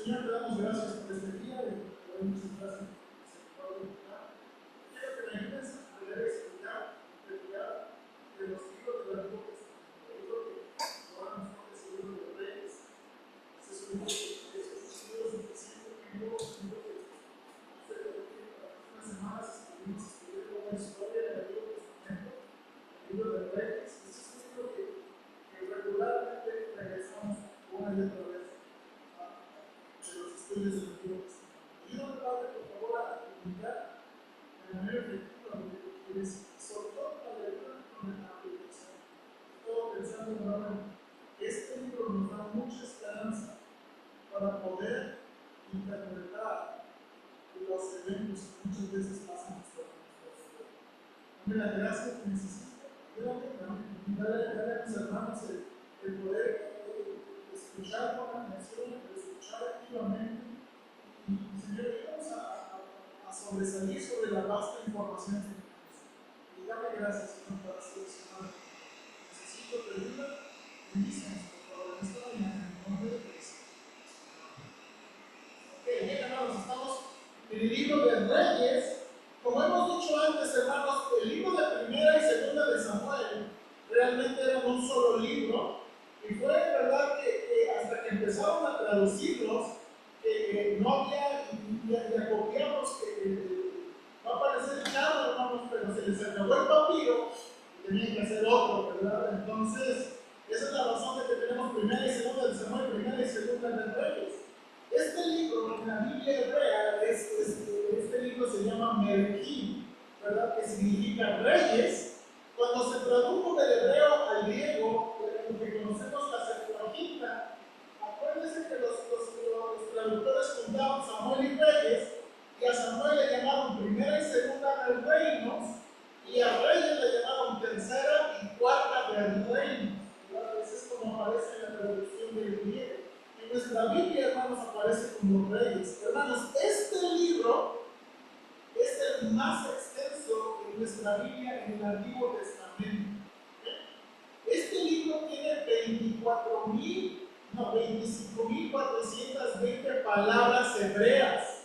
Señor, te damos gracias por este día y te doy muchas gracias por el Señor. Quiero que me ayudes a poder explicar de los libros del Antiguo Testamento. El libro que ahora nos toca es el libro de Reyes. Este es un libro que es un libro suficiente, un libro que hace unas semanas estuvimos estudiando una historia del Antiguo Testamento, el libro de Reyes. Este es un libro que regularmente regresamos una y otra vez de los estudios del Antiguo Testamento. Ayúdame, Padre, por favor, a comunicar de manera efectiva lo que quieres, sobre todo para la lectura con la aplicación. Estoy pensando, hermano, que este libro nos da mucha esperanza para poder interpretar los eventos que muchas veces pasan en nuestra vida. Dame la gracia que necesito. Ayúdame, dale a mis hermanos el poder escuchar con atención, escuchar activamente. Y Señor, ayúdanos a sobresalir sobre la vasta información que tenemos. Y dame gracias, Señor, para seleccionar. Necesito tu ayuda. Bendícenos, por favor, en esta mañana, en el nombre de Cristo. Ok, bien, hermanos, estamos en el libro de Reyes. Como hemos dicho antes, hermanos, el libro de Primera y Segunda de Samuel realmente era un solo libro. Y fue verdad que hasta que empezaron a traducirlos, no había, ya copiamos que va a parecer claro, hermanos, pero se les acabó el papiro y tenían que hacer otro, ¿verdad? Entonces, esa es la razón de que tenemos Primera y Segunda de Samuel, Primera y Segunda de Reyes. Este libro en la Biblia hebrea, este libro se llama Melquí, ¿verdad? Que significa reyes. Cuando se tradujo del hebreo al griego, lo que conocemos la Septuaginta, acuérdense que los traductores juntaron Samuel y Reyes, y a Samuel le llamaron Primera y Segunda de Reinos, y a Reyes le llamaron Tercera y Cuarta de Reinos. Ese es como aparece en la traducción del griego. En nuestra Biblia, hermanos, aparece como Reyes. Hermanos, este libro es el más extenso en nuestra Biblia en el Antiguo Testamento. Este libro tiene 25.420 palabras hebreas.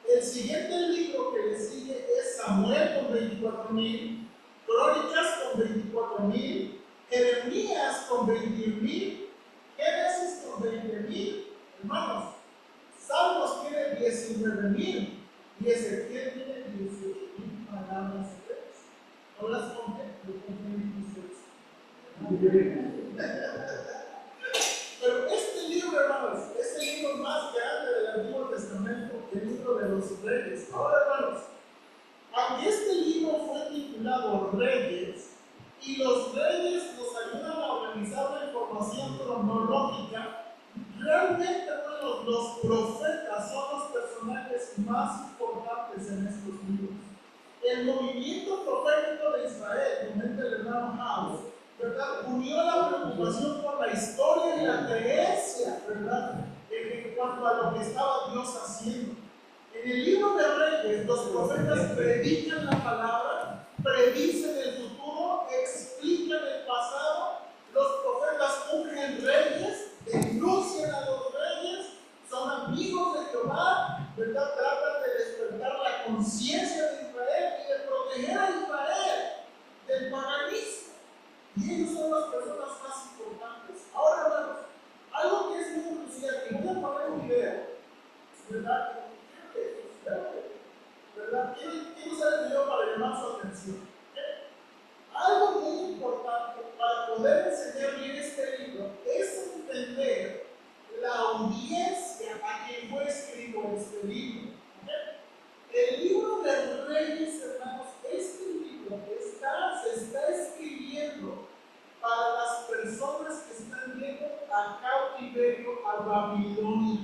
El siguiente libro que le sigue es Samuel con 24.000, Crónicas con 24.000, Jeremías con 21.000, Génesis con 20.000, hermanos. Salmos tiene 19.000 y Ezequiel tiene 18.000 palabras hebreas. No las conté, lo conté en Pero este libro, hermanos, es el libro más grande del Antiguo Testamento, el libro de los Reyes. Ahora, hermanos, aunque este libro fue titulado Reyes, y los reyes nos ayudan a organizar la información cronológica, realmente, hermanos, los profetas son los personajes más importantes en estos libros. El movimiento profético de Israel, comenta el hermano House, ¿verdad?, unió la preocupación por la historia y la creencia, ¿verdad?, en cuanto a lo que estaba Dios haciendo. En el libro de Reyes, los profetas predican la palabra, predicen el futuro, explican el pasado. Los profetas ungen reyes, denuncian a los reyes, son amigos de Jehová, ¿verdad?, tratan de despertar la conciencia de Israel y de proteger a Israel del paganismo. Y ellos son las personas más importantes. Ahora, hermanos, algo que es muy crucial, que voy a poner un video, ¿verdad? ¿Verdad? Quiero usar el video para llamar su atención. Algo muy importante para poder enseñar bien este libro es entender la audiencia a quien fue escrito este libro. El libro de Reyes, hermanos, este libro se está escribiendo para las personas que están yendo a cautiverio a Babilonia.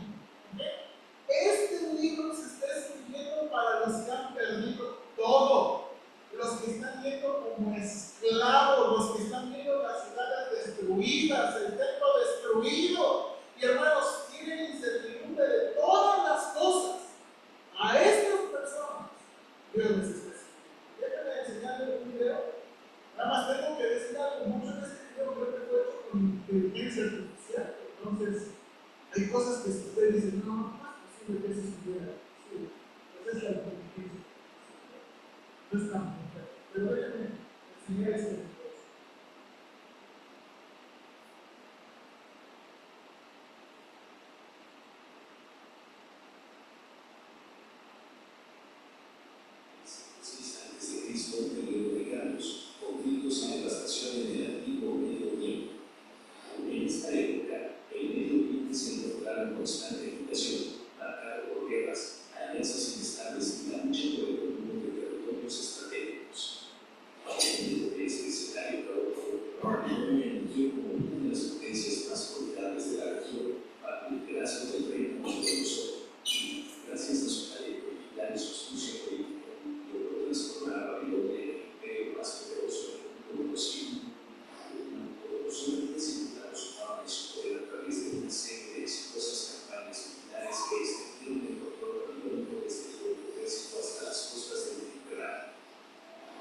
Este libro se está escribiendo para los que han perdido todo, los que están yendo como esclavos, los que están viendo las ciudades destruidas, el templo destruido, y hermanos, tienen incertidumbre de todas las cosas. A estas personas Dios les está escribiendo. Déjenme enseñarles un video. Nada más tengo que decir algo. Mucho de este video creo que fue hecho con inteligencia artificial. Entonces, Hay cosas que ustedes dicen, no, no es posible que eso suceda. Sí, pues es la inteligencia. No es tan perfecto. Pero déjenme enseñar este tipo. Antes de Cristo, un periodo de cambios, conflictos y devastación en el antiguo Medio Oriente. En esta época, el Medio Oriente se encontraba en constante agitación, marcado por guerras, alianzas inestables y la lucha por el dominio de territorios estratégicos. En este escenario Roma emergió como una de las potencias más formidables de la región, bajo el liderazgo del rey Nabucodonosor. Gracias a su talento militar y su astucia política, logró transformar a Babilonia en el imperio más poderoso del mundo conocido. Nabucodonosor presentaba su fama y su poder a través de una serie de exitosas campañas militares que extendieron el control babilónico desde el ejército hasta las costas del Mediterráneo.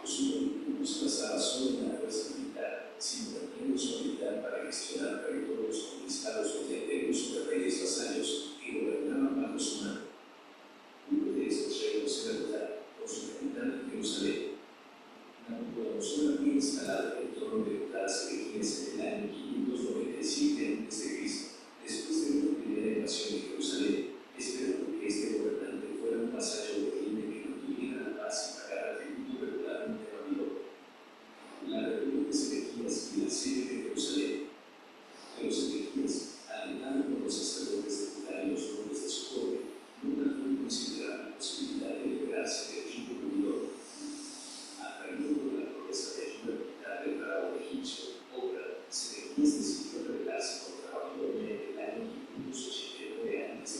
Su dominio no se basaba solo en la fuerza militar, sino también en su habilidad para gestionar territorios conquistados mediante el uso de reyes vasallos que gobernaban bajo su mano. Uno de esos reinos era Judá, con su capital en Jerusalén. Nabucodonosor había instalado el trono de Judá hace en el año 597 a.C., después de una primera invasión de Jerusalén, esperando que este gobernante fuera un vasallo de reino que mantuviera la paz y pagara tributo regularmente a Babilonia. La rebelión de Sedequías y la asedio de Jerusalén. Pero Sedequías, alentado por los sacerdotes de Judá y los nobles de su corte, nunca fue considerada la posibilidad de liberarse del yugo babilónico. Atraído por la promesa de ayuda militar del faraón egipcio, Sedequías decidió rebelarse contra Babilonia en el año 589 a.C.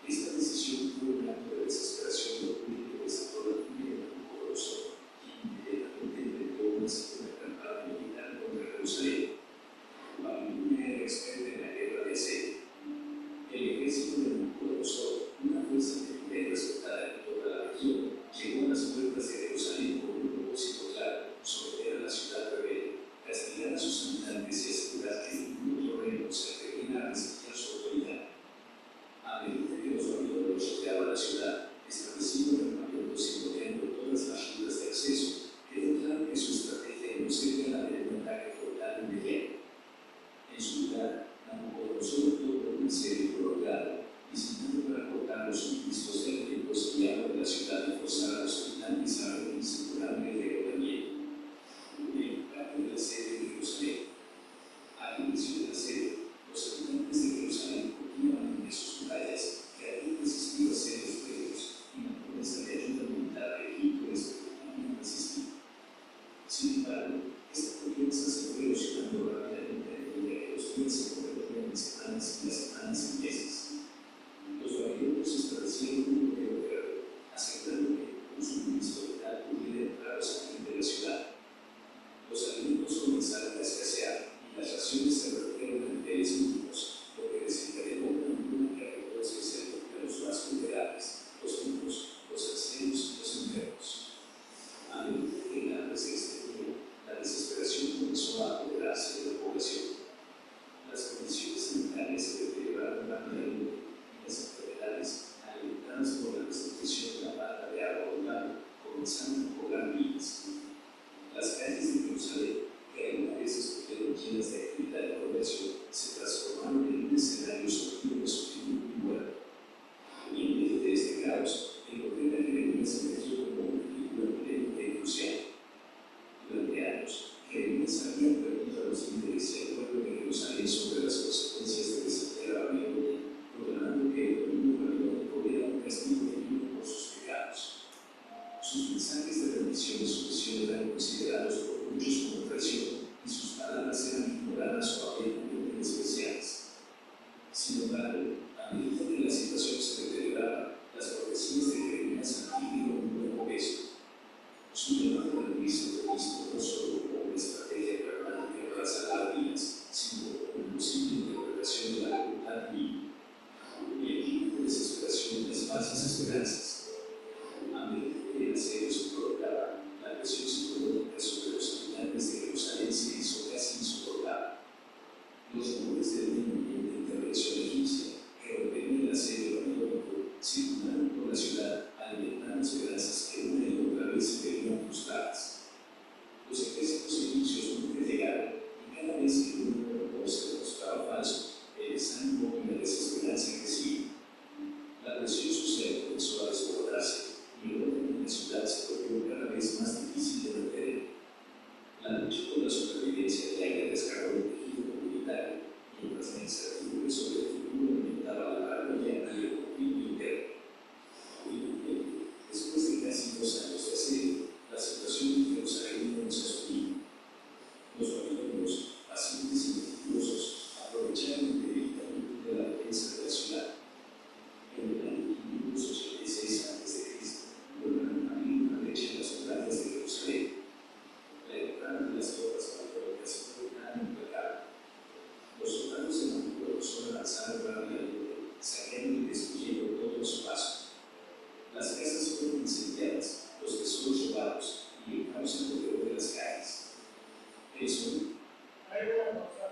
Esta decisión fue un acto de desesperación y orgullo que desató la furia de Nabucodonosor, quien inmediatamente inventó una segunda campaña militar contra Jerusalén. Babilonia era experta en la guerra de asedio. El ejército de Nabucodonosor, una fuerza temida y respetada en toda la región, llegó a las puertas de Jerusalén con un propósito claro: someter a la ciudad rebelde, castigar a sus habitantes y asegurar que ningún otro reino se atreviera a desafiar su autoridad. A medida que los babilonios rodeaban la ciudad, estableciendo campamentos y bloqueando todas las rutas de acceso, quedó claro que su estrategia no sería la de un ataque frontal inmediato. En su lugar, Nabucodonosor optó por un asedio prolongado, diseñado para cortar los suministros eléctricos y agua de la ciudad y forzar a los habitantes a rendirse por hambre y agotamiento. En parte del asedio de Jerusalén. Al inicio del asedio, los habitantes de Jerusalén confiaban en sus murallas, que habían resistido asedios previos, y la promesa de ayuda militar de Egipto les permitía resistir. Sin embargo, esta confianza se fue erosionando rápidamente a medida que los días se convertían en semanas y las semanas en meses. Los babilonios establecieron un bloqueo férreo, asegurando que un suministro vital pudiera entrar o salir de la ciudad. Los alimentos comenzaron a escasear y las raciones se redujeron a niveles mínimos, lo que desencadenó una hambruna que afectó especialmente a los más vulnerables, los niños, los ancianos y los enfermos. A medida que el hambre se extendía, la desesperación comenzó a apoderarse de la población. Las condiciones sanitarias se deterioraron rápidamente y las enfermedades, alimentadas por la desnutrición y la falta de agua potable, comenzaron a cobrar vidas. Las calles de Jerusalén, que alguna vez estuvieron llenas de actividad y comercio, se transformaron rumores de una inminente intervención egipcia que rompería el asedio babilónico circularon por la ciudad, alimentando esperanzas que una y otra vez se verían frustradas. Los ejércitos egipcios nunca llegaron, y cada vez que un rumor se demostraba falso, el desánimo y la desesperanza crecían. La presión social comenzó a desbordarse, y el orden en la ciudad se volvió cada vez más difícil de mantener. La lucha por la supervivencia diaria descargó el tejido comunitario, mientras la incertidumbre sobre el futuro aumentaba la paranoia y el conflicto interno. Finalmente, después de casi 2 años de asedio, la situación en Jerusalén no se sostenía. Los babilonios, pacientes y meticulosos, aprovecharon el debilitamiento de la defensa de la ciudad. En el año 586 a.C., lograron abrir una brecha en las murallas de Jerusalén. La entrada de las tropas babilónicas fue tan implacable. Los soldados de Nabucodonosor avanzaron rápidamente, saqueando y destruyendo todo a su paso. Las casas fueron incendiadas, los tesoros robados y el caos se apoderó de las calles. Eso ahí voy a pasar.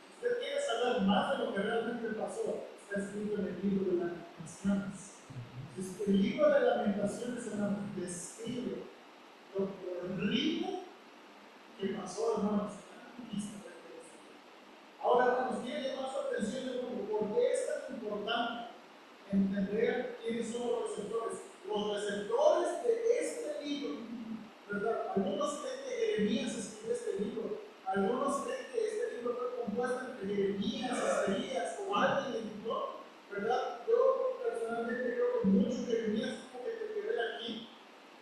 Si usted quiere saber más de lo que realmente pasó, está escrito en el libro de Lamentaciones. El libro de Lamentaciones, hermanos, describe lo horrible que pasó, hermanos, en la conquista de Jerusalén. Ahora, hermanos, quiero llamar su atención de nuevo, ¿por qué es tan importante entender quiénes son los receptores? Los receptores de este libro, ¿verdad? Algunos creen que Jeremías escribió este libro, algunos creen que este libro fue compuesto entre Jeremías, Isaías o alguien editó, ¿verdad? Yo personalmente creo que mucho Jeremías tuvo que ver aquí,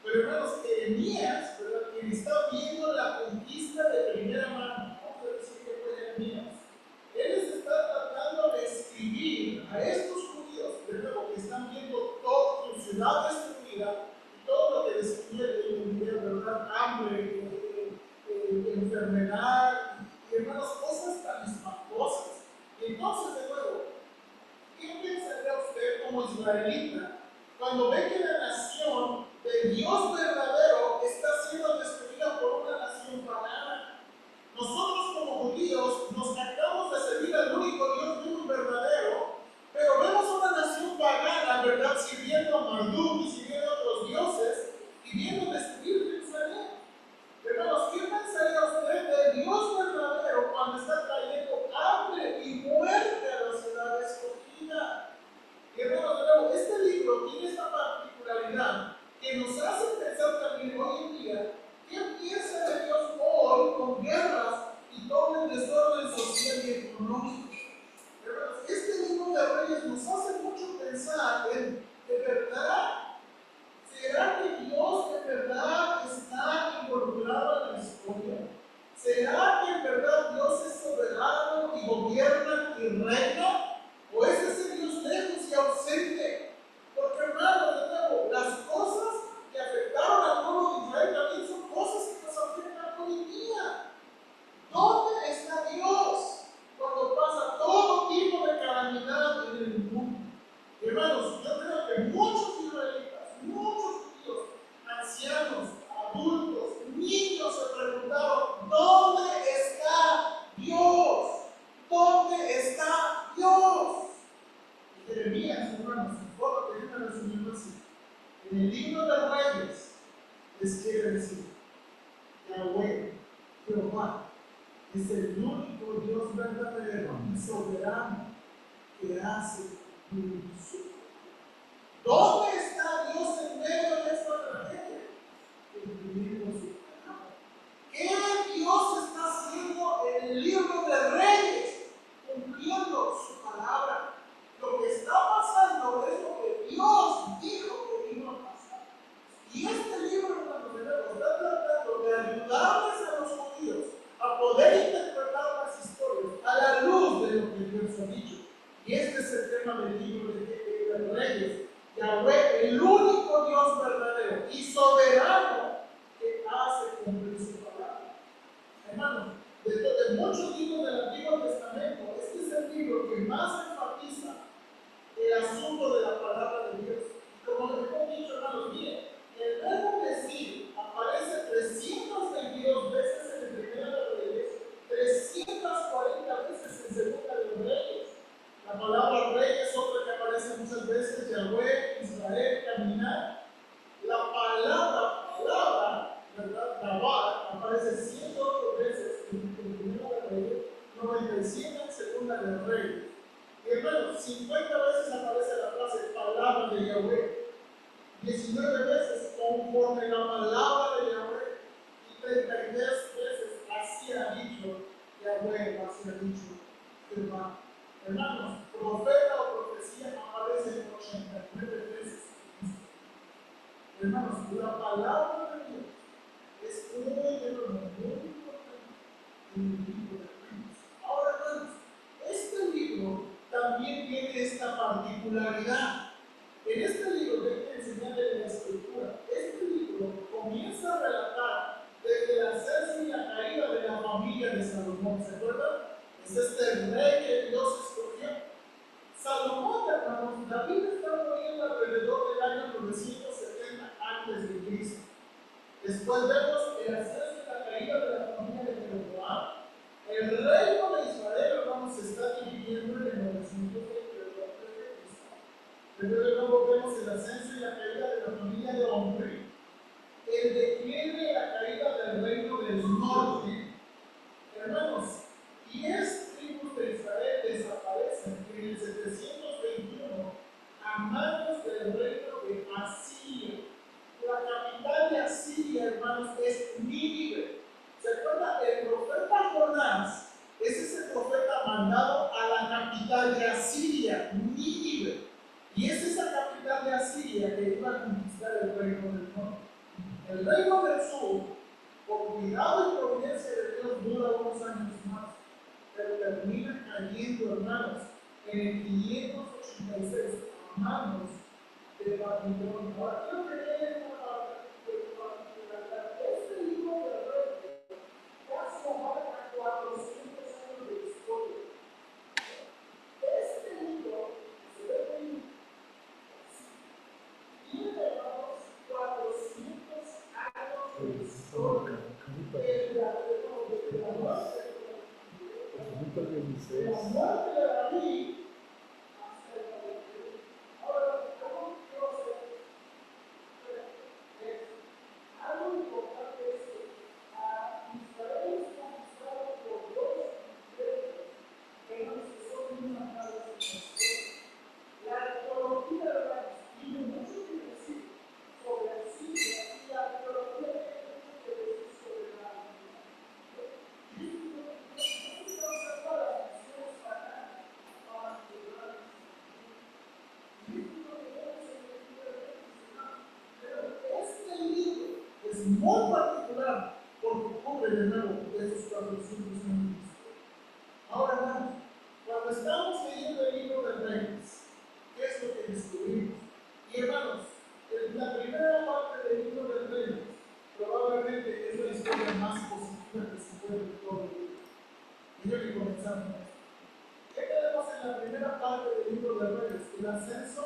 pero hermanos, Jeremías, ¿verdad? Quien está viendo la conquista de primera mano, vamos a decir que fue Jeremías, él les está tratando de escribir a estos judíos, de nuevo, que están viendo toda su ciudad destruida y todo lo que describe el video, ¿verdad? Hambre, enfermedad, y hermanos, cosas tan espantosas. Y entonces, de nuevo, ¿qué pensaría usted como israelita cuando ve que la nación del Dios verdadero está siendo destruida por una nación pagana? Nosotros como judíos nos tratamos de servir al único Dios vivo y verdadero, pero vemos una nación pagana, ¿verdad?, sirviendo a Marduk y sirviendo a otros dioses y viendo destruir Jerusalén. Hermanos, ¿qué pensaría usted del Dios verdadero cuando está trayendo hambre y muerte a la ciudad escogida? Y hermanos, de nuevo, este libro tiene esta particularidad que nos hace pensar también hoy en día qué piensa de Dios hoy con guerras y todo el desorden social y económico. Hermanos, este libro de Reyes nos hace mucho pensar en, ¿de verdad? ¿Será que Dios de verdad está involucrado en la historia? ¿Será que en verdad Dios es soberano y gobierna y reina? ¿O es ese Dios lejos y ausente? Porque, hermano, de nuevo, las cosas que afectaron al pueblo de Israel también son cosas que nos afectan hoy en día. ¿Dónde está Dios cuando pasa todo tipo de calamidad en el mundo? Hermanos, yo creo que muchos israelitas, muchos judíos, ancianos, adultos, niños se preguntaron, ¿dónde está Dios? ¿Dónde está Dios? Y Jeremías, hermanos, por lo que viene resumiendo así, en el libro de Reyes les quiere decir, Yahweh, Jehová, es el único Dios verdadero y soberano que hace cumplir su palabra. ¿Dónde está Dios en medio de esta tragedia? Cumpliendo su palabra. ¿Qué Dios está haciendo en el libro de Reyes? Cumpliendo su palabra. Lo que está pasando es lo que Dios dijo que iba a pasar. Y este libro, hermanos, está tratando de ayudarles a los judíos a poder interpretar las historias a la luz de lo que Dios ha dicho. Y este es el tema del libro de Reyes. Yahweh, el único Dios verdadero y soberano que hace cumplir su palabra. Hermanos, de muchos libros del Antiguo Testamento, este es el libro que más enfatiza el asunto de la palabra de Dios. Y como les hemos dicho, hermanos, miren, el verbo decir aparece 322 veces en el Primero de Reyes, 340 veces 97 en Segunda de Reyes. Y hermanos, 50 veces aparece la frase palabra de Yahweh, 19 veces conforme la palabra de Yahweh, y 33 veces así ha dicho Yahweh, así ha dicho Jehová. Hermanos, profeta o profecía aparece 89 veces. Hermanos, la palabra de Dios es muy importante en el libro de Reyes. Ahora, hermanos, este libro también tiene esta particularidad. En este libro, déjenme enseñarles la escritura. Este libro comienza a relatar desde la ascenso y la caída de la familia de Salomón. ¿Se acuerdan? Es este rey que Dios escogió. Salomón, hermanos, David está muriendo alrededor del año 970 a.C. Después vemos el ascenso y la caída de la familia de Jeroboam. El reino de Israel, hermanos, se está dividiendo en el 922 a.C. Luego vemos el ascenso y la caída de la familia de Omri, el declive y la caída del reino del norte. Hermanos, 10 tribus de Israel desaparecen en el 721 a manos del reino de Asiria. La capital de Asiria, hermanos, es Nínive. ¿Se acuerdan? El profeta Jonás es ese profeta mandado a la capital de Asiria, Nínive. Y es esa capital de Asiria que iba a conquistar el reino del norte. El reino del sur, por cuidado y providencia de Dios, dura unos años más, pero termina cayendo, hermanos, en el 586 a manos de Babilonia. Ahora quiero que vean una particularidad. Este libro de Reyes casi abarca 400 años de historia. Este libro se ve muy tiene, hermanos, 400 años de historia. De la muerte de David hasta el cautiverio. Ahora, algo que quiero hacer es algo importante es que Israel es conquistado por dos imperios que son muy marcados en la historia. La arqueología de la tiene mucho que decir sobre Asiria y la arqueología tiene mucho que decir sobre la Biblia. Y esto observa las misiones paganas para ayudar a y esto es lo que vemos en el libro de Reyes. Pero este libro es muy particular porque cubre de nuevo esos 400 años. Ahora, hermanos, cuando estamos leyendo el libro de Reyes, ¿qué es lo que descubrimos? Y hermanos, la primera parte del libro de Reyes probablemente es la historia más positiva que se puede de todo el libro. Y yo que comenzamos. ¿Qué tenemos en la primera parte del libro de Reyes? El ascenso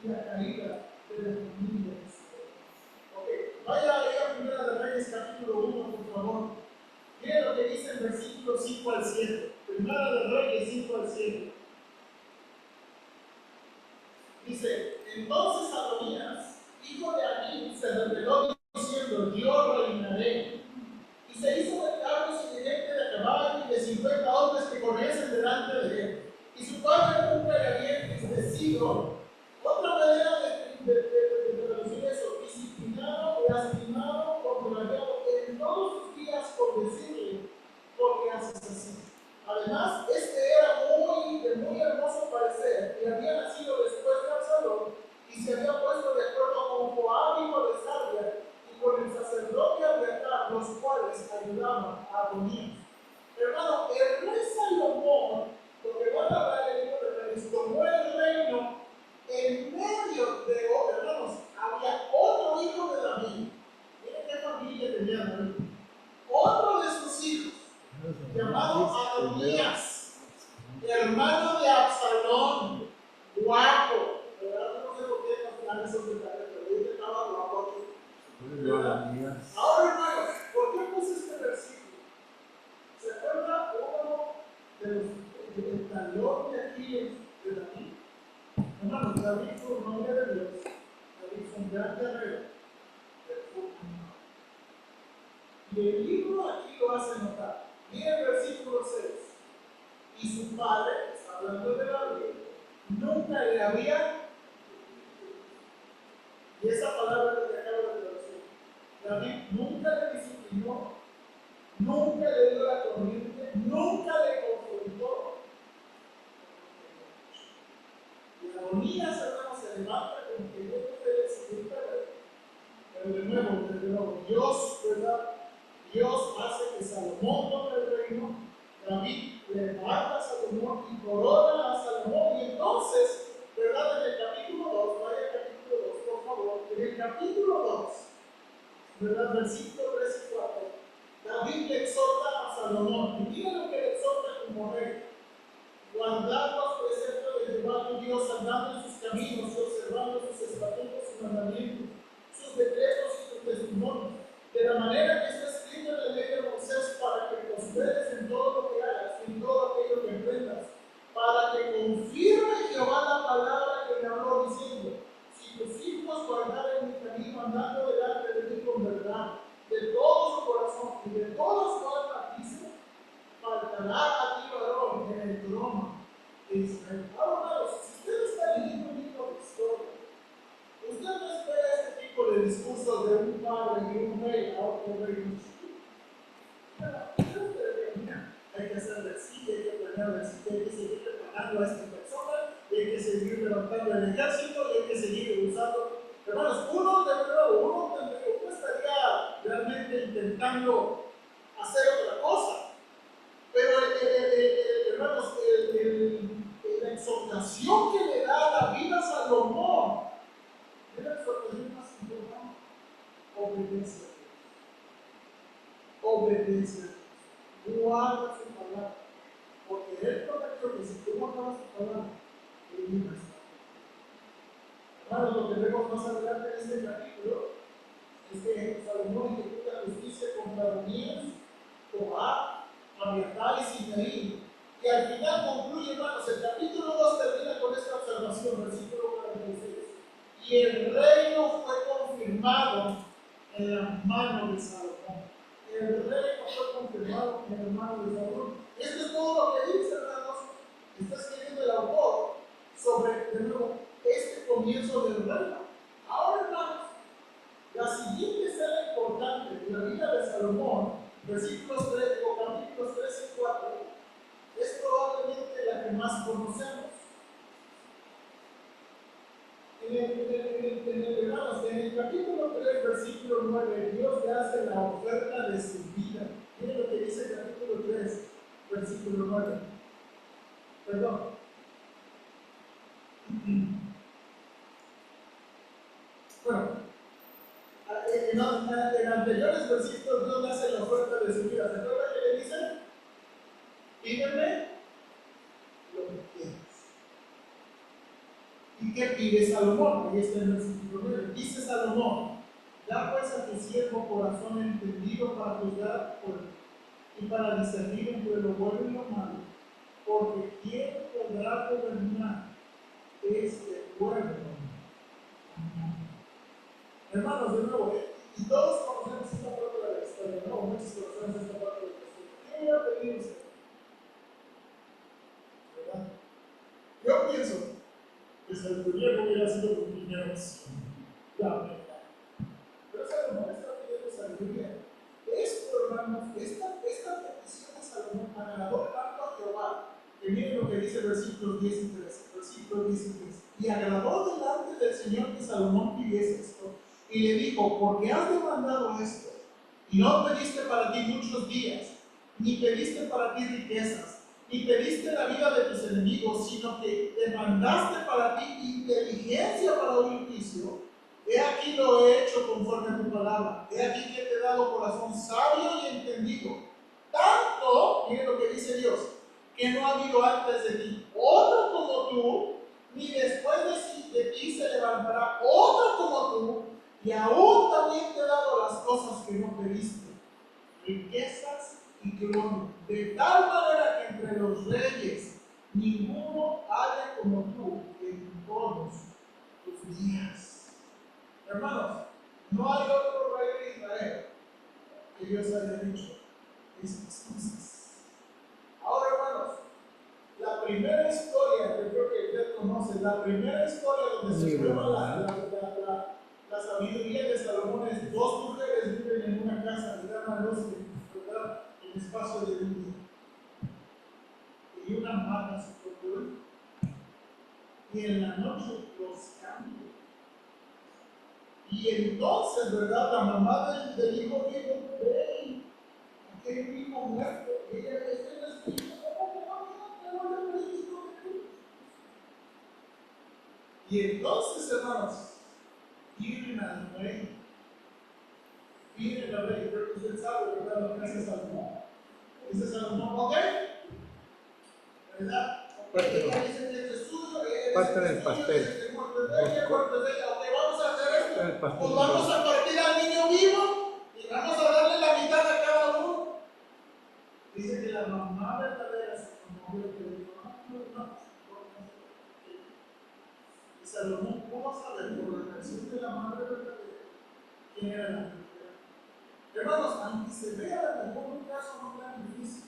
y la caída de la familia de Israel. Ok, vaya ahí a Primera de Reyes capítulo 1, por favor. Miren lo que dice el versículo 5 al 7. Primera de Reyes 5 al 7. Dice, entonces Adonías, hijo de Agib, se rebeló diciendo, yo reinaré. Y se hizo de carros y de gente de caballo y de 50 hombres que corriesen delante de él. Y su padre nunca le había entristecido. Otra manera de traducir eso, disciplinado o lastimado o planeado en todos sus días por decirle, ¿por qué haces así? Además, este era de muy hermoso parecer y había nacido después de Absalón y se había puesto de acuerdo con Joab, hijo de Sarvia, y con el sacerdote Abiatar, los cuales ayudaban a Adonías. Hermano, el rey Salomón, lo que va a hablar el libro de Reyes, tomó el reino en medio de, hermanos, había otro hijo de David. Miren qué familia tenía David. Otro de sus hijos, llamado Adonías, hermano de Absalón, guapo. ¿Verdad? No sé por qué no dan esos detalles, pero él estaba guapo. Ahora, hermanos, ¿por qué puse este versículo? ¿Se acuerda uno del talón de Aquiles de David? Hermanos, David fue un hombre de Dios. David fue un gran guerrero. Y el libro aquí lo hace notar. Mira el versículo 6. y su padre, está hablando de David, nunca le había, y esa palabra que te acabo de traducir, David nunca le disciplinó, nunca le dio la corriente, nunca le confrontó. Y Adonías, hermanos, se levanta como que yo puedo decidir, pero de nuevo, Dios, ¿verdad? Dios hace que Salomón tome el reino, David levanta a Salomón y corona a Salomón, y entonces, ¿verdad? En el capítulo 2, vaya al capítulo 2, por favor, en el capítulo 2, ¿verdad? Versículo 3 y 4, David le exhorta a Salomón, y mira lo que le exhorta como rey: guardar los preceptos de Jehová tu Dios, andando en sus caminos y observando sus estatutos y mandamientos, sus decretos y sus testimonios, de la manera que está escrito en la ley de Moisés, para que prosperes en todo lo que hagas y en todo aquello que emprendas, para que confirme Jehová la palabra que me habló, diciendo: si tus hijos guardaren mi camino, andando delante de mí con verdad, de todo su corazón y de toda su alma, dice, faltará a ti varón en el trono de Israel. Ahora, hermanos, si usted está leyendo un libro de historia, usted no espera este tipo de discursos de un padre y un rey a otro rey. Hay que hacer de sí, hay que planear de sí, hay que seguir preparando a esta persona, y hay que seguir levantando el ejército, y hay que seguir usando. Hermanos, uno estaría realmente intentando hacer otra cosa. Pero, hermanos, la exhortación que le da David a Salomón, es la exhortación más importante: obedece a Dios. Obedece a Dios. Guarda su palabra. Porque Él prometió que si tú guardas su palabra, Él iba a estar. Hermanos, lo que vemos más adelante en este capítulo es que Salomón ejecuta justicia contra Adonías, Joab, Abiatar y Sinaí. Y al final concluye, hermanos, el capítulo 2 termina con esta observación, versículo 46. Y el reino fue confirmado en la mano de Salomón. El reino fue confirmado en la mano de Salomón. Esto es todo lo que dice, hermanos. Está escribiendo el autor sobre, de nuevo, este comienzo del reino. Ahora, hermanos, la siguiente escena importante de la vida de Salomón, versículos 3 o capítulos 3 y 4, es probablemente la que más conocemos. En el capítulo 3, versículo 9, Dios le hace la oferta de su vida. Miren lo que dice el capítulo 3, versículo 9. Perdón. Bueno, en anteriores versículos Dios le hace la oferta de su vida. ¿Se acuerdan que le dice? Pídeme lo que quieras. ¿Y qué pide Salomón? Ahí está en el versículo 9. Dice Salomón: da pues a tu siervo corazón entendido para juzgar y para discernir entre lo bueno y lo malo, porque ¿quién podrá gobernar este pueblo? Hermanos, de nuevo, y todos conocemos esta parte de la historia, ¿no? Muchos conocemos esta parte de la historia. ¿Qué voy a pedir usted? ¿Verdad? Yo pienso que Salomón hubiera sido tu primera opción. La verdad. Pero Salomón está pidiendo sabiduría. Esto, hermanos, esta petición de Salomón agradó tanto a Jehová, que miren lo que dice versículos 10 y 13. Versículos 10 y 13. Y agradó delante del Señor que Salomón pidiese esto, y le dijo: porque has demandado esto, y no pediste para ti muchos días, ni pediste para ti riquezas, ni pediste la vida de tus enemigos, sino que demandaste para ti inteligencia para oír juicio. He aquí lo he hecho conforme a tu palabra. He aquí que te he dado corazón sabio y entendido. Tanto, miren lo que dice Dios, que no ha habido antes de ti otro como tú, ni después de ti se levantará otro como tú, y aún también te he dado las cosas que no pediste, riquezas y gloria, de tal manera que entre los reyes ninguno haya como tú en todos tus días. Hermanos, no hay otro rey de Israel que Dios haya dicho estas cosas. Ahora, hermanos, primera historia que creo que usted conoce, la primera historia donde se prueba la sabiduría de Salomón es dos mujeres viven en una casa, se llama ¿verdad? En espacio de un día. Y una mata su propio hijo. Y en la noche los cambia. Y entonces, ¿verdad? La mamá del hijo dijo, ven, aquí hay un hijo muerto. Y ella le dice, ¿cómo que no? ¿Qué voy a ver hijo de ti? Y entonces, hermanos, vienen al rey. Vienen al rey, creo que usted sabe, ¿verdad? Lo que hace Salomón. Dice Salomón, ok, ¿verdad? Ella dice que es suyo, parte del pastel. Vamos a hacer esto. Pues vamos a partir al niño vivo y vamos a darle la mitad a cada uno. Dice que la mamá verdadera se conmovió, que le dijo, no. Y Salomón pudo saber por la reacción de la madre verdadera quién era la verdadera. Hermanos, aunque se vea a lo mejor un caso no tan difícil,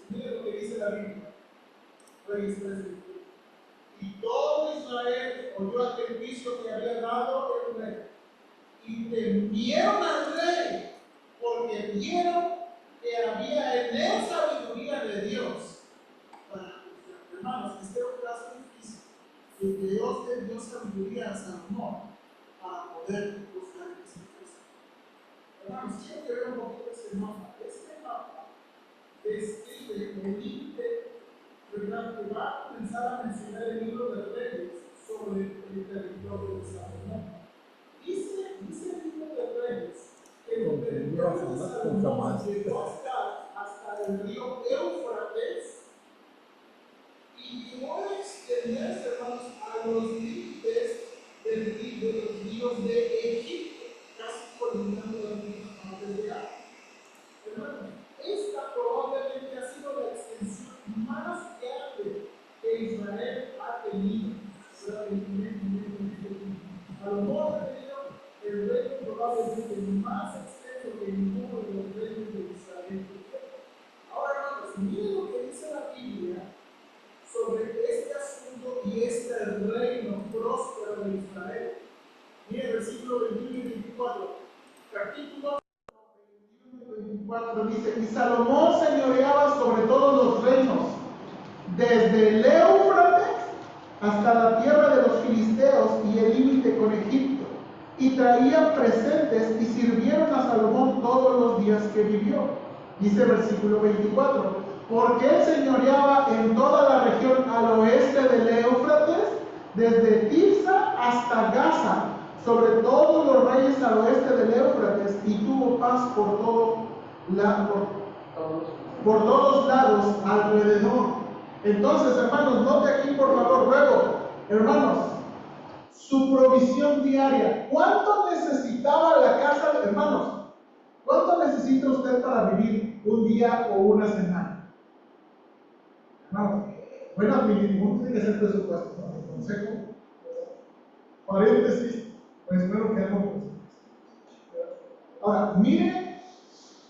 mire lo que dice la Biblia. Reyes 3:21. Y todo Israel oyó aquel juicio que había dado el rey. Y temieron al rey, porque vieron que había en él sabiduría de Dios para juzgar. Hermanos, este es un caso difícil. Que Dios le dio sabiduría a Salomón para poder juzgar ese caso. Hermanos, quiero que vean un poquito este mapa. Este mapa describe el límite, ¿verdad?, que va a comenzar a mencionar el libro de Reyes sobre el territorio de Salomón. Dice el libro de Reyes que el territorio de Salomón llegó hasta el río Éufrates y llegó a extenderse, hermanos, a los límites de los ríos de Egipto, casi colindando las mismas partes de África. Hermanos, esta probablemente ha sido la extensión más grande que Israel ha tenido. Salomón ha tenido el reino probablemente más extenso que ninguno de los reinos de Israel. Ahora, hermanos, miren lo que dice la Biblia sobre este asunto y este reino próspero de Israel. Miren el versículo 21 y 24. Capítulo 24 dice, y Salomón señoreaba sobre todos los reinos, desde el Éufrates hasta la tierra de los filisteos y el límite con Egipto, y traían presentes y sirvieron a Salomón todos los días que vivió. Dice versículo 24, porque él señoreaba en toda la región al oeste del Éufrates, desde Tirsa hasta Gaza, sobre todos los reyes al oeste del Éufrates, y tuvo paz por todos lados alrededor. Entonces, hermanos, note aquí por favor, ruego, hermanos, su provisión diaria. ¿Cuánto necesitaba la casa, hermanos? ¿Cuánto necesita usted para vivir un día o una semana? Hermanos, bueno, uno tiene que hacer presupuesto, ¿no? Consejo, paréntesis, pues espero que algo. Ahora, miren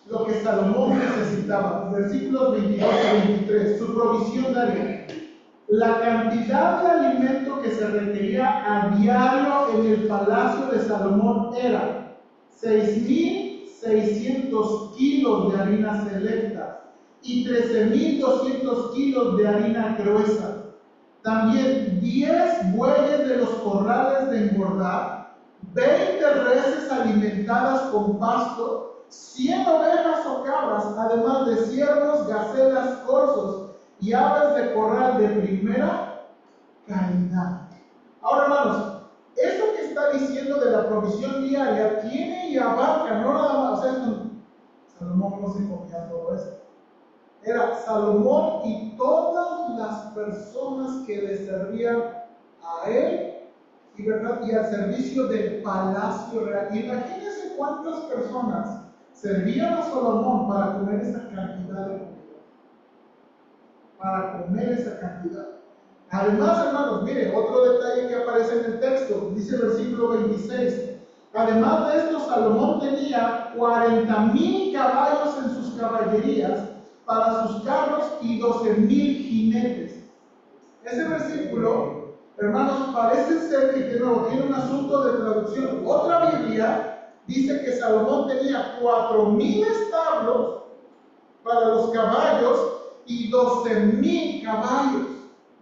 lo que Salomón necesitaba, versículos 22 a 23, su provisión diaria. La cantidad de alimento que se requería a diario en el palacio de Salomón era 6,600 kilos de harina selecta y 13,200 kilos de harina gruesa. También 10 bueyes de los corrales de engordar, 20 reses alimentadas con pasto, 100 ovejas o cabras, además de ciervos, gacelas, corzos y aves de corral de primera calidad. Ahora, hermanos, esto que está diciendo de la provisión diaria tiene y abarca, no nada más, o sea, Salomón no se comía todo esto. Era Salomón y todas las personas que le servían a él y, ¿verdad?, y al servicio del palacio real. Imagínense cuántas personas servían a Salomón para comer esa cantidad de comida. Para comer esa cantidad. Además, hermanos, mire, otro detalle que aparece en el texto, dice el versículo 26. Además de esto, Salomón tenía 40,000 caballos en sus caballerías, para sus carros caballos y 12,000 jinetes. Ese versículo, hermanos, parece ser que de nuevo tiene un asunto de traducción. Otra Biblia dice que Salomón tenía 4,000 establos para los caballos y 12,000 caballos.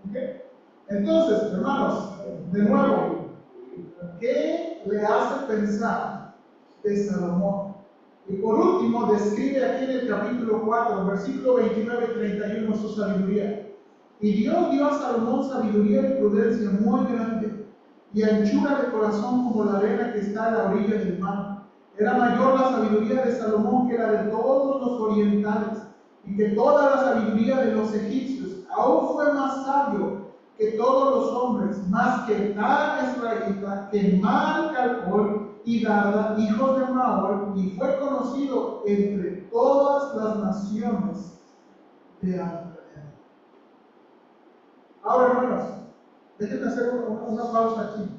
¿Okay? Entonces, hermanos, de nuevo, ¿qué le hace pensar de Salomón? Y por último, describe aquí en el capítulo 4, versículo 29 y 31, su sabiduría. Y Dios dio a Salomón sabiduría y prudencia muy grande, y anchura de corazón como la arena que está a la orilla del mar. Era mayor la sabiduría de Salomón que la de todos los orientales, y que toda la sabiduría de los egipcios. Aún fue más sabio que todos los hombres, más que tal israelita, que Mal, Calcol y Dada, hijos de Mahol, y fue conocido entre todas las naciones de alrededor. Ahora, hermanos, déjenme hacer una pausa aquí.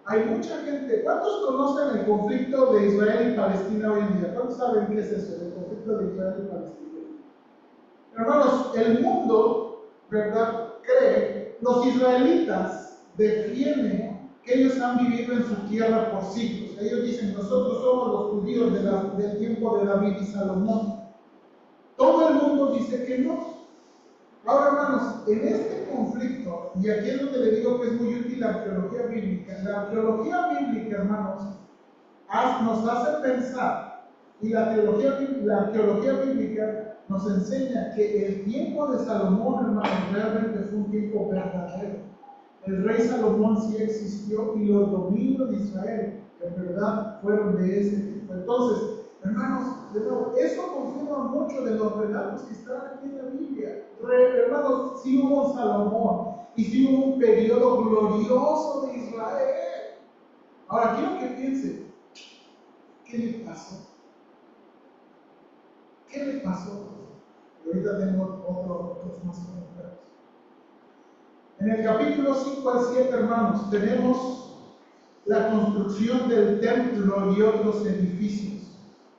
Hay mucha gente. ¿Cuántos conocen el conflicto de Israel y Palestina hoy en día? ¿Cuántos saben qué es eso, el conflicto de Israel y Palestina? Hermanos, el mundo, ¿verdad?, cree, los israelitas defienden que ellos han vivido en su tierra por siglos. Ellos dicen, nosotros somos los judíos del tiempo de David y Salomón. Todo el mundo dice que no. Ahora, hermanos, en este conflicto, y aquí es donde le digo que es muy útil la arqueología bíblica, hermanos, nos hace pensar, y la arqueología bíblica nos enseña que el tiempo de Salomón, hermanos, realmente fue un tiempo verdadero. El rey Salomón sí existió y los dominios de Israel, en verdad, fueron de ese tipo. Entonces, hermanos, de nuevo, eso confirma mucho de los relatos que están aquí en la Biblia. Hermanos, sí hubo un Salomón y sí hubo un periodo glorioso de Israel. Ahora, quiero que piensen, ¿qué le pasó? ¿Qué le pasó? Y ahorita tengo otros más comentarios. En el capítulo 5 al 7, hermanos, tenemos la construcción del templo y otros edificios.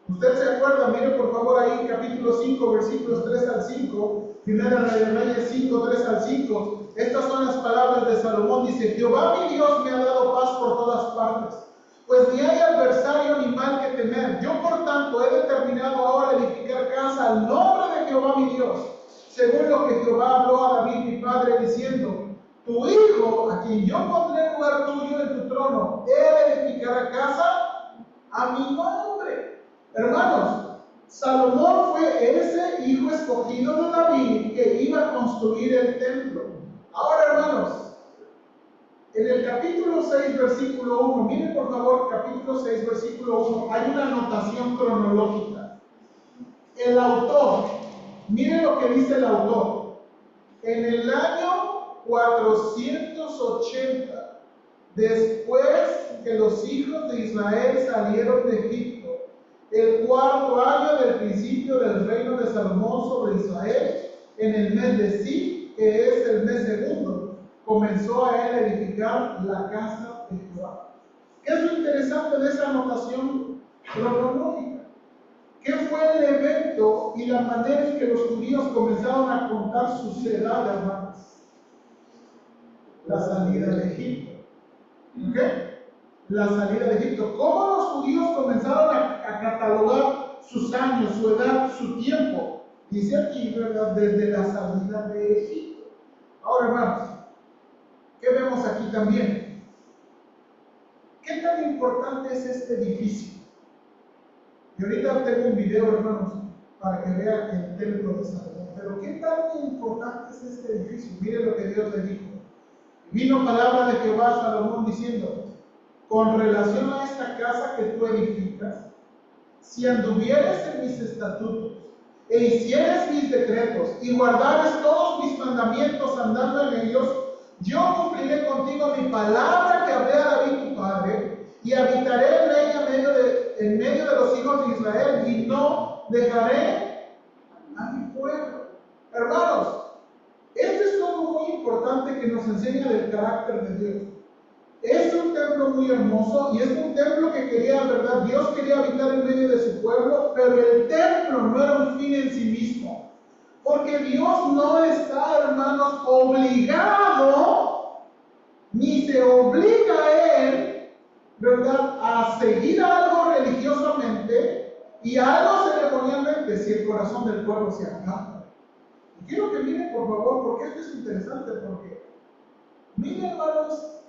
Usted se acuerda, mire por favor ahí, capítulo 5, versículos 3 al 5, Primera de Reyes 5, 3 al 5. Estas son las palabras de Salomón. Dice: Jehová mi Dios me ha dado paz por todas partes, pues ni hay adversario ni mal que temer. Yo por tanto he determinado ahora edificar casa al nombre de Jehová mi Dios, según lo que Jehová habló a David mi padre, diciendo: tu hijo, a quien yo pondré en lugar tuyo en tu trono, él edificará casa a mi nombre. Hermanos, Salomón fue ese hijo escogido de David que iba a construir el templo. Ahora, hermanos, en el capítulo 6, versículo 1, miren por favor, capítulo 6, versículo 1, hay una anotación cronológica. El autor, miren lo que dice el autor. En el año 480, después que los hijos de Israel salieron de Egipto, el cuarto año del principio del reino de Salomón sobre Israel, en el mes de Sif, que es el mes segundo, comenzó a él edificar la casa de Jehová. ¿Qué es lo interesante de esa anotación cronológica? ¿Qué fue el evento y la manera en que los judíos comenzaron a contar sus edades, hermanos? La salida de Egipto. ¿Okay? La salida de Egipto. ¿Cómo los judíos comenzaron a catalogar sus años, su edad, su tiempo? Dice aquí, ¿verdad?, desde la salida de Egipto. Ahora, hermanos, ¿qué vemos aquí también? ¿Qué tan importante es este edificio? Y ahorita tengo un video, hermanos, para que vean el templo de Salomón. Pero ¿qué tan importante es este edificio? Miren lo que Dios le dijo. Vino palabra de Jehová a Salomón diciendo: con relación a esta casa que tú edificas, si anduvieres en mis estatutos, e hicieres mis decretos, y guardares todos mis mandamientos andando en ellos, yo cumpliré contigo mi palabra que hablé a David tu padre, y habitaré en ella en medio de los hijos de Israel, y no dejaré a mi pueblo. Hermanos, esto es algo muy importante que nos enseña del carácter de Dios. Es un templo muy hermoso y es un templo que quería, ¿verdad? Dios quería habitar en medio de su pueblo, pero el templo no era un fin en sí mismo. Porque Dios no está, hermanos, obligado, ni se obliga a Él, ¿verdad?, a seguir algo religiosamente y algo ceremonialmente si el corazón del pueblo se acaba. Y quiero que miren, por favor, porque esto es interesante, porque miren, hermanos,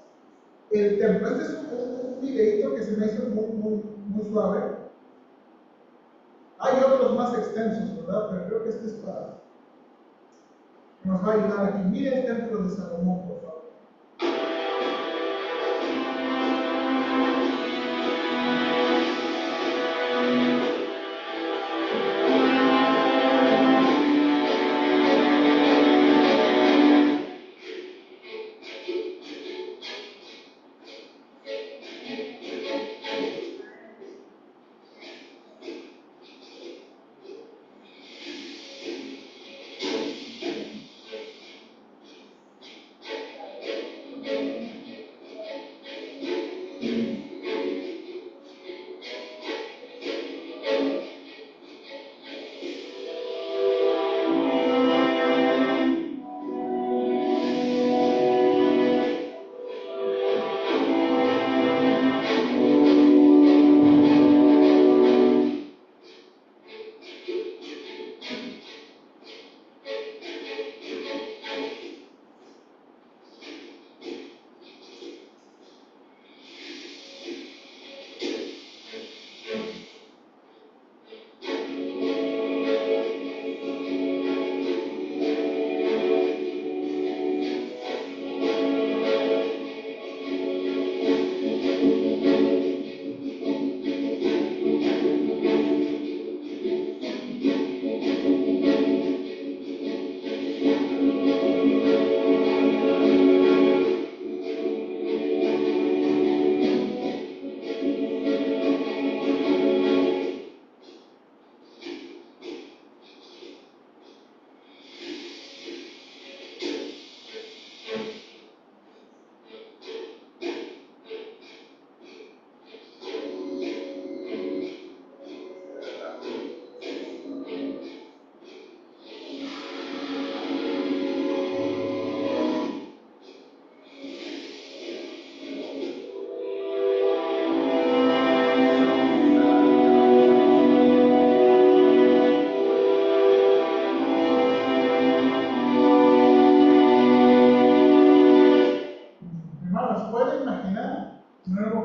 el templo. Este es un videito que se me hizo muy suave. Hay otros más extensos, ¿verdad? Pero creo que este es para que nos va a ayudar aquí. Mire el templo de Salomón, por favor.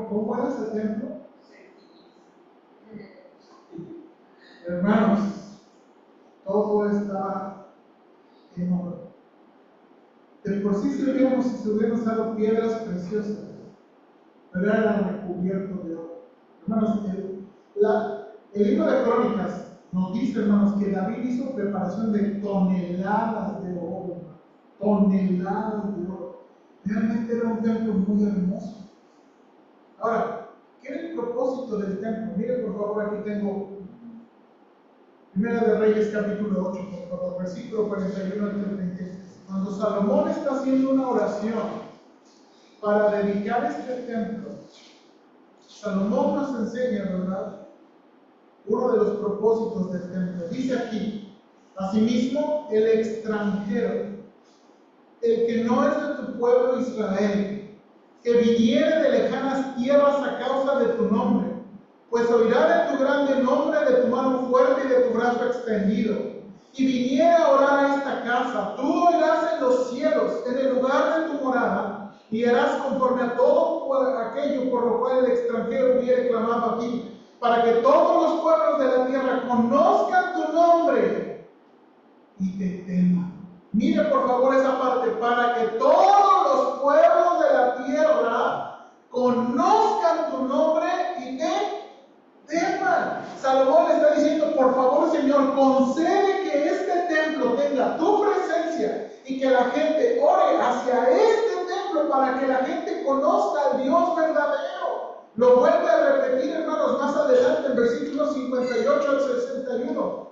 ¿Cómo era ese templo? Hermanos, todo está en oro. De por sí se hubieran usado piedras preciosas, pero era recubierto de oro. Hermanos, el libro de Crónicas nos dice, hermanos, que David hizo preparación de toneladas de oro. Toneladas de oro. Realmente era un templo muy hermoso. Ahora, ¿qué era el propósito del templo? Miren, por favor, aquí tengo Primera de Reyes, capítulo 8, por favor, versículo 41 al 33. Cuando Salomón está haciendo una oración para dedicar este templo, Salomón nos enseña, ¿verdad?, uno de los propósitos del templo. Dice aquí: asimismo, el extranjero, el que no es de tu pueblo Israel, que viniere de lejanas tierras a causa de tu nombre, pues oirá de tu grande nombre, de tu mano fuerte y de tu brazo extendido, y viniere a orar a esta casa, tú oirás en los cielos, en el lugar de tu morada, y harás conforme a todo aquello por lo cual el extranjero hubiere clamado aquí, para que todos los pueblos de la tierra conozcan tu nombre y te teman. Mire por favor esa parte: para que todos los pueblos de la tierra conozcan tu nombre y te teman. Salomón le está diciendo: por favor, Señor, concede que este templo tenga tu presencia y que la gente ore hacia este templo para que la gente conozca al Dios verdadero. Lo vuelve a repetir, hermanos, más adelante en versículos 58 al 61.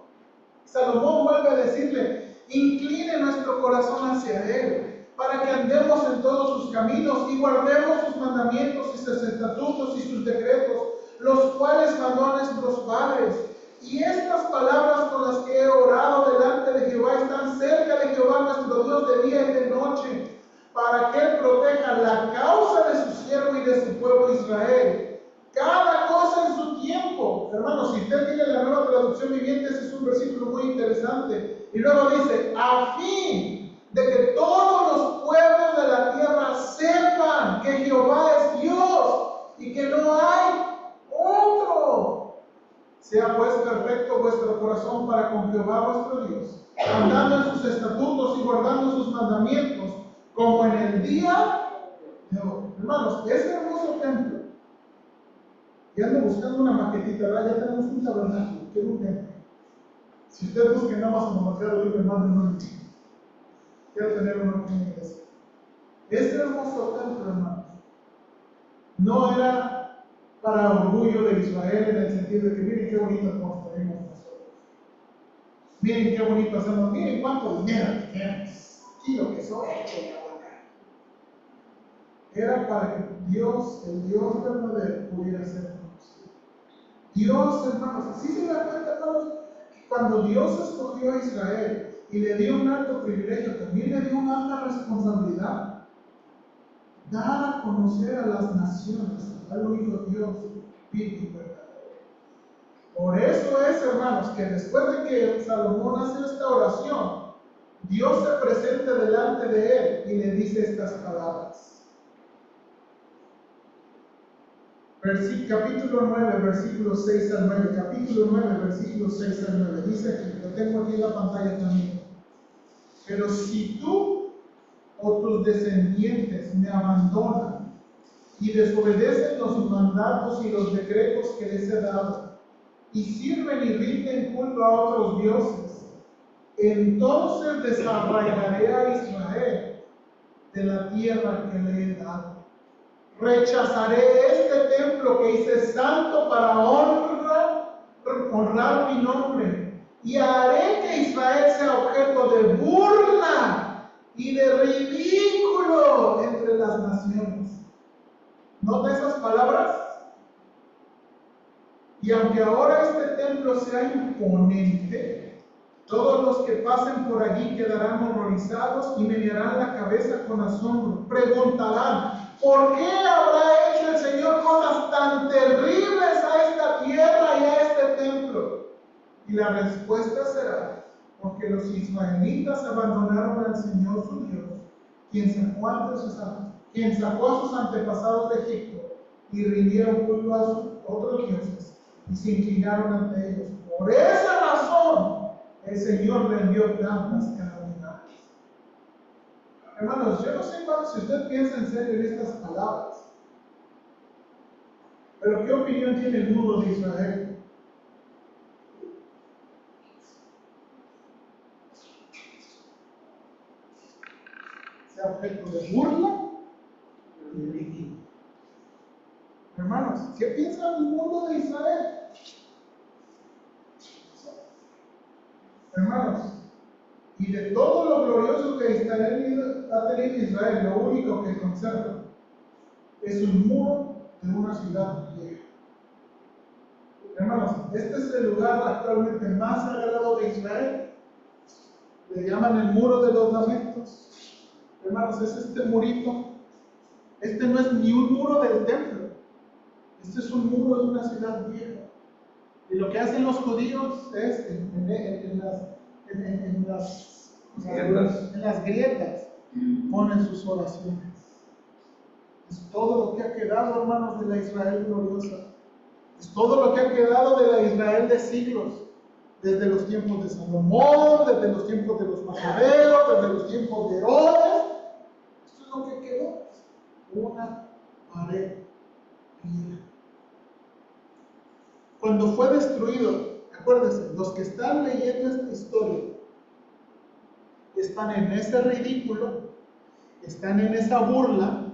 Salomón vuelve a decirle: incline nuestro corazón hacia Él, para que andemos en todos sus caminos y guardemos sus mandamientos y sus estatutos y sus decretos, los cuales mandó a nuestros padres, y estas palabras con las que he orado delante de Jehová están cerca de Jehová nuestro Dios de día y de noche, para que Él proteja la causa de su siervo y de su pueblo Israel. Cada cosa en su tiempo. Hermanos, si usted tiene la Nueva Traducción Viviente, ese es un versículo muy interesante. Y luego dice, a fin de que todos los pueblos de la tierra sepan que Jehová es Dios y que no hay otro. Sea pues perfecto vuestro corazón para con Jehová vuestro Dios, andando en sus estatutos y guardando sus mandamientos, como en el día de hoy. Hermanos, ese hermoso templo, y ando buscando una maquetita, ¿verdad? Ya tenemos un tabernáculo, quiero un templo. Si usted busca en Amazon o Mercado Libre, manden un link. Quiero tener una pequeña iglesia. Ese hermoso templo, hermanos, no era para orgullo de Israel en el sentido de que miren qué bonito construimos nosotros. Miren qué bonito hacemos, miren cuánto dinero tenemos. Aquí lo que soy, era para que Dios, el Dios verdadero, pudiera ser conocido. Dios, hermanos, así se da cuenta, hermanos, que cuando Dios escogió a Israel y le dio un alto privilegio, también le dio una alta responsabilidad, dar a conocer a las naciones al único Dios vivo y verdadero. Por eso es, hermanos, que después de que Salomón hace esta oración, Dios se presenta delante de él y le dice estas palabras. Capítulo 9, versículos 6 al 9. Capítulo 9, versículos 6 al 9. Dice aquí, lo tengo aquí en la pantalla también. Pero si tú o tus descendientes me abandonan y desobedecen los mandatos y los decretos que les he dado, y sirven y rinden culto a otros dioses, entonces desarraigaré a Israel de la tierra que le he dado. Rechazaré este templo que hice santo para honrar mi nombre, y haré que Israel sea objeto de burla y de ridículo entre las naciones. ¿Nota esas palabras? Y aunque ahora este templo sea imponente, todos los que pasen por allí quedarán horrorizados y menearán la cabeza con asombro. Preguntarán, ¿por qué habrá hecho el Señor cosas tan terribles a esta tierra y a este templo? Y la respuesta será, porque los israelitas abandonaron al Señor su Dios, quien sacó a sus antepasados de Egipto, y rindieron culto a sus otros dioses, y se inclinaron ante ellos. Por esa razón, el Señor le envió tantas calamidades. Hermanos, yo no sé si usted piensa en serio en estas palabras, pero ¿qué opinión tiene el mundo de Israel? Sea objeto de burla y de ridículo. Hermanos, ¿qué piensa el mundo de Israel? Hermanos, y de todo lo glorioso que Israel ha tenido Israel, lo único que conserva es un muro de una ciudad vieja. Hermanos, este es el lugar actualmente más sagrado de Israel. Le llaman el muro de los lamentos. Hermanos, es este murito. Este no es ni un muro del templo. Este es un muro de una ciudad vieja. Y lo que hacen los judíos es en las grietas ponen sus oraciones. Es todo lo que ha quedado, hermanos, de la Israel gloriosa. Es todo lo que ha quedado de la Israel de siglos, desde los tiempos de Salomón, desde los tiempos de los Macabeos, desde los tiempos de Herodes. Esto es lo que quedó, una pared vieja. Cuando fue destruido, acuérdense, los que están leyendo esta historia están en ese ridículo, están en esa burla.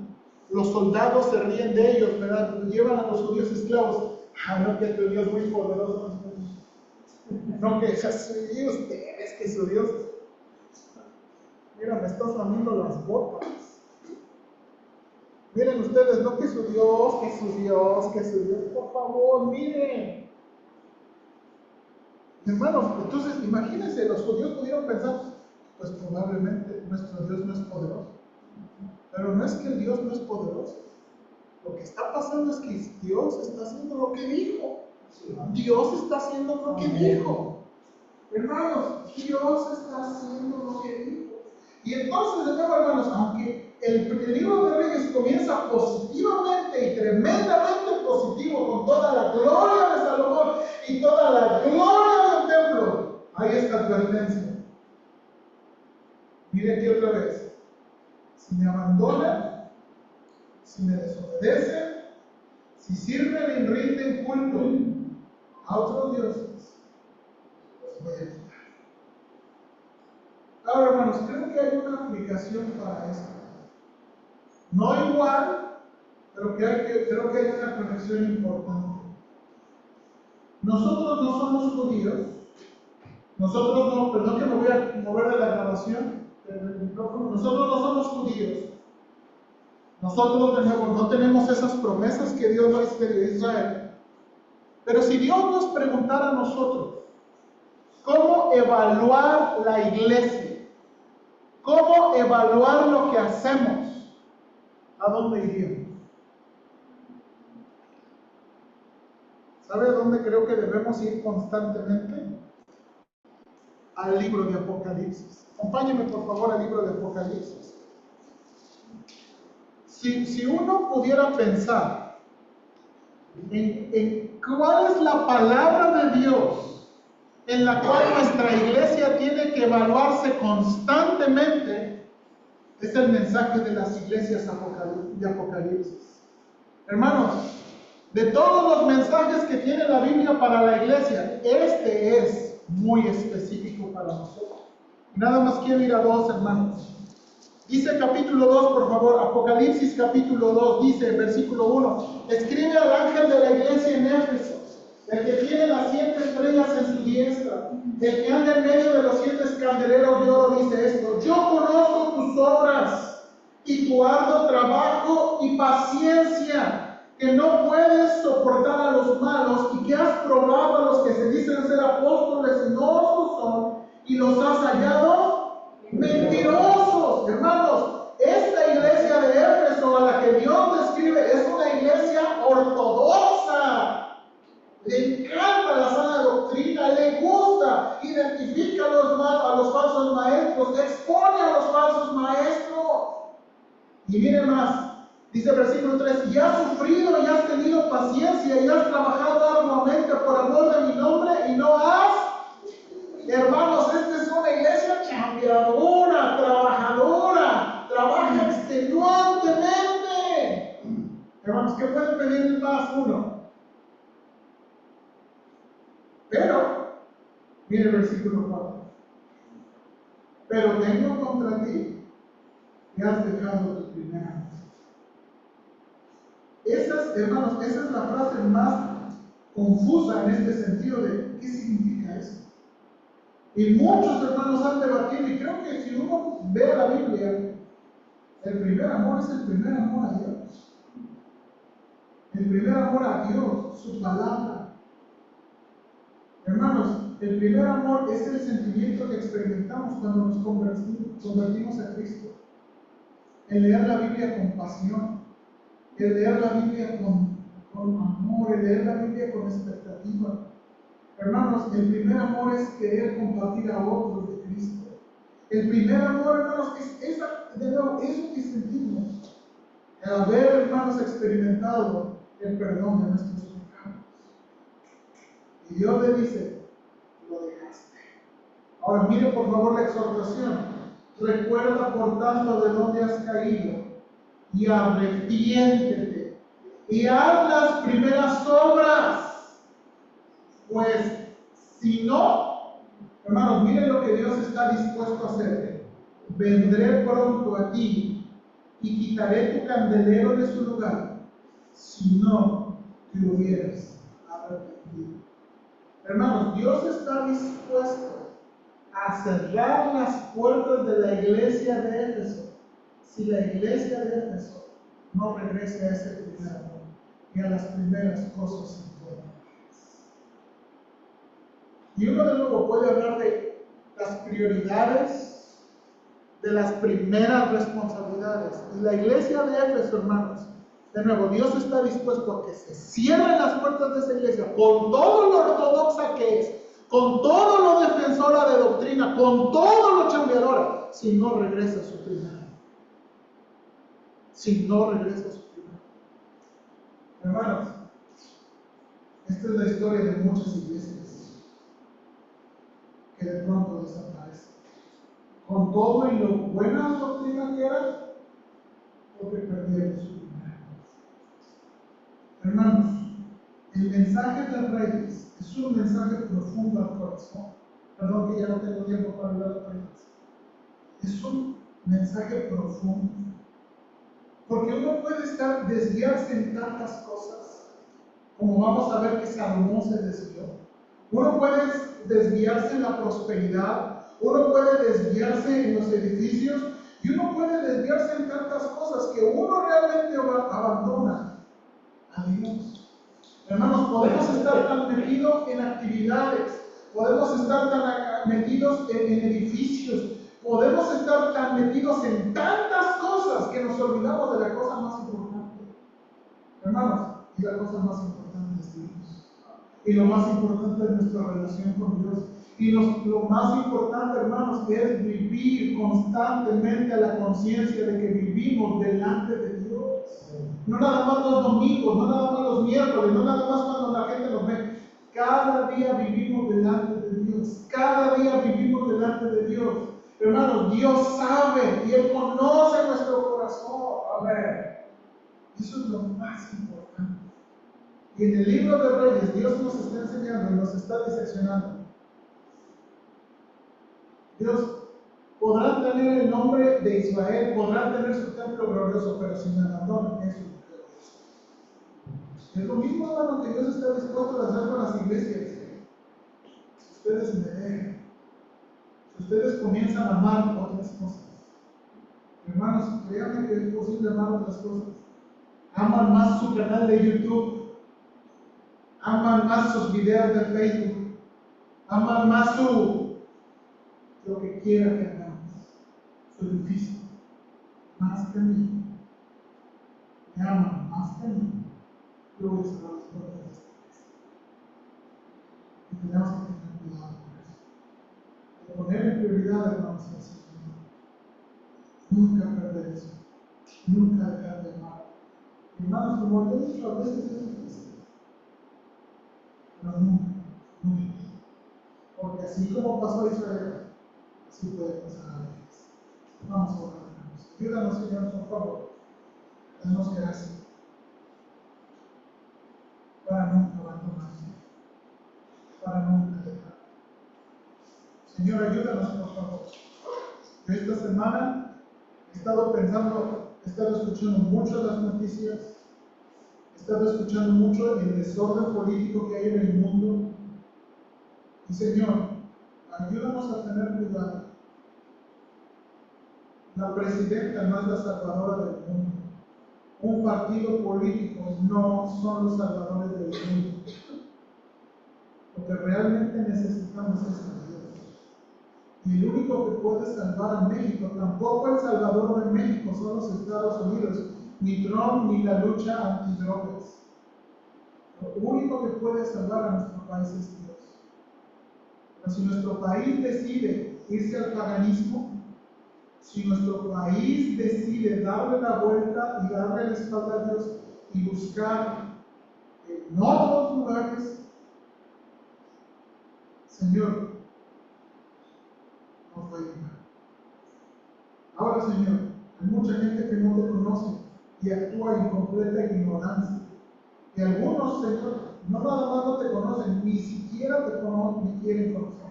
Los soldados se ríen de ellos, ¿verdad? Llevan a los judíos esclavos. Ah, no, que tu Dios muy poderoso. No, que sí, ustedes, que su Dios. Mira, me estás lamiendo las botas. Miren ustedes, no que su Dios, que su Dios, que su Dios. Por favor, miren. Hermanos, entonces imagínense, los judíos pudieron pensar, pues probablemente nuestro Dios no es poderoso. Pero no es que el Dios no es poderoso. Lo que está pasando es que Dios está haciendo lo que dijo. Dios está haciendo lo que dijo. Hermanos, Dios está haciendo lo que dijo. Y entonces, de nuevo, hermanos, aunque el libro de Reyes comienza positivamente y tremendamente positivo, con toda la gloria de Salomón y toda la gloria del templo, hay esta advertencia. Mire aquí otra vez. Si me abandonan, si me desobedecen, si sirven y rinden culto a otros dioses, los voy a quitar. Ahora, hermanos, creo que hay una aplicación para esto. No igual, pero creo que hay una conexión importante. Nosotros no somos judíos. Nosotros no, perdón que me voy a mover de la grabación del micrófono. Nosotros no somos judíos. Nosotros de nuevo no tenemos esas promesas que Dios le dio a Israel. Pero si Dios nos preguntara a nosotros, ¿cómo evaluar la iglesia? ¿Cómo evaluar lo que hacemos? ¿A dónde iríamos? ¿Sabe a dónde creo que debemos ir constantemente? Al libro de Apocalipsis. Acompáñeme por favor al libro de Apocalipsis. Si uno pudiera pensar en cuál es la palabra de Dios en la cual nuestra iglesia tiene que evaluarse constantemente, es el mensaje de las iglesias de Apocalipsis. Hermanos, de todos los mensajes que tiene la Biblia para la iglesia, este es muy específico para nosotros. Nada más quiero ir a dos, hermanos. Dice capítulo 2, por favor, Apocalipsis capítulo 2, dice, versículo 1, escribe al ángel de la iglesia en Éfeso, el que tiene las 7 estrellas en su diestra, el que anda en medio de los 7 candeleros de oro, dice esto: yo conozco tus obras y tu arduo trabajo y paciencia, que no puedes soportar a los malos y que has probado a los que se dicen ser apóstoles y no lo son, y los has hallado mentirosos. Hermanos, esta iglesia de Éfeso a la que Dios describe es una iglesia ortodoxa. Le encanta la sana doctrina, le gusta, identifica a los falsos maestros, expone a los falsos maestros. Y miren más, dice el versículo 3, y has sufrido y has tenido paciencia y has trabajado arduamente por amor de mi nombre y no has. Hermanos, esta es una iglesia chambeadora, trabajadora, trabaja extenuantemente. Hermanos, ¿qué pueden pedir más uno? Pero, mire el versículo 4. Pero tengo contra ti que has dejado tu primer amor. Hermanos, esa es la frase más confusa en este sentido de ¿qué significa eso? Y muchos hermanos han debatido, y creo que si uno ve la Biblia, el primer amor es el primer amor a Dios. El primer amor a Dios, su palabra. Hermanos, el primer amor es el sentimiento que experimentamos cuando nos convertimos a Cristo. El leer la Biblia con pasión, el leer la Biblia con amor, el leer la Biblia con expectativa. Hermanos, el primer amor es querer compartir a otros de Cristo. El primer amor, hermanos, es eso que sentimos al haber, hermanos, experimentado el perdón de nuestros pecados. Y Dios le dice, lo dejaste. Ahora mire por favor la exhortación. Recuerda por tanto de dónde has caído y arrepiéntete y haz las primeras obras. Pues si no, hermanos, miren lo que Dios está dispuesto a hacer. Vendré pronto a ti y quitaré tu candelero de su lugar si no te hubieras arrepentido. Hermanos, Dios está dispuesto a cerrar las puertas de la iglesia de Éfeso si la iglesia de Éfeso no regrese a ese primer amor y a las primeras cosas importantes. Y uno de nuevo puede hablar de las prioridades, de las primeras responsabilidades. Y la iglesia de Éfeso, hermanos, de nuevo, Dios está dispuesto a que se cierren las puertas de esa iglesia con todo lo ortodoxa que es, con todo lo defensora de doctrina, con todo lo chambeadora, si no regresa a su primera. Si no regresa a su primera. Hermanos, esta es la historia de muchas iglesias que de pronto desaparecen. Con todo y lo buena doctrina que eran, porque perdieron su primera. Hermanos, el mensaje de Reyes es un mensaje profundo al corazón. Perdón que ya no tengo tiempo para hablar de Reyes. Es un mensaje profundo. Porque uno puede desviarse en tantas cosas, como vamos a ver que Salomón se desvió. Uno puede desviarse en la prosperidad, uno puede desviarse en los edificios, y uno puede desviarse en tantas cosas que uno realmente abandona a Dios. Hermanos, podemos estar tan metidos en actividades, podemos estar tan metidos en edificios, podemos estar tan metidos en tantas cosas que nos olvidamos de la cosa más importante. Hermanos, y la cosa más importante es Dios. Y lo más importante es nuestra relación con Dios. Y lo más importante, hermanos, es vivir constantemente a la conciencia de que vivimos delante de Dios. No nada más los domingos, no nada más los miércoles, no nada más cuando la gente nos ve. Cada día vivimos delante de Dios. Cada día vivimos delante de Dios. Hermanos, Dios sabe y Él conoce nuestro corazón. Amén. Eso es lo más importante. Y en el libro de Reyes, Dios nos está enseñando y nos está diseccionando. Dios podrán tener el nombre de Israel, podrán tener su templo glorioso, pero si me abandonan, eso es lo que es lo mismo, hermano, que Dios está dispuesto a hacer con las iglesias. Si ustedes me dejan, si ustedes comienzan a amar otras cosas, hermanos, créanme que es posible amar otras cosas. Aman más su canal de YouTube, aman más sus videos de Facebook, aman más lo que quiera que hagamos, su edificio, más que a mí. Me aman más que a mí. Yo voy a cerrar las puertas de esta iglesia. Y tenemos que tener cuidado con eso. De poner en prioridad, hermanos, al Señor. Nunca perder eso. Nunca dejar de amar. Hermanos, como yo he dicho, a veces es difícil. Pero nunca, nunca. Porque así como pasó a Israel, así puede pasar a veces. Vamos a orar, hermanos. Ayúdanos, Señor, por favor. Danos gracia para nunca abandonarte, para nunca dejar. Señor, ayúdanos, por favor. Yo esta semana he estado pensando, he estado escuchando mucho las noticias, he estado escuchando mucho el desorden político que hay en el mundo. Y Señor, ayúdanos a tener cuidado. La presidenta no es la salvadora del mundo. Un partido político no son los salvadores del mundo. Lo que realmente necesitamos es a Dios. Y el único que puede salvar a México, tampoco el salvador de México son los Estados Unidos, ni Trump, ni la lucha antidrogas. Lo único que puede salvar a nuestro país es Dios. Pero si nuestro país decide irse al paganismo, si nuestro país decide darle la vuelta y darle la espalda a Dios y buscar en otros lugares, Señor, nos va a llevar. Ahora, Señor, hay mucha gente que no te conoce y actúa en completa ignorancia. Y algunos, Señor, no nada más no te conocen, ni siquiera te conocen, ni quieren conocer.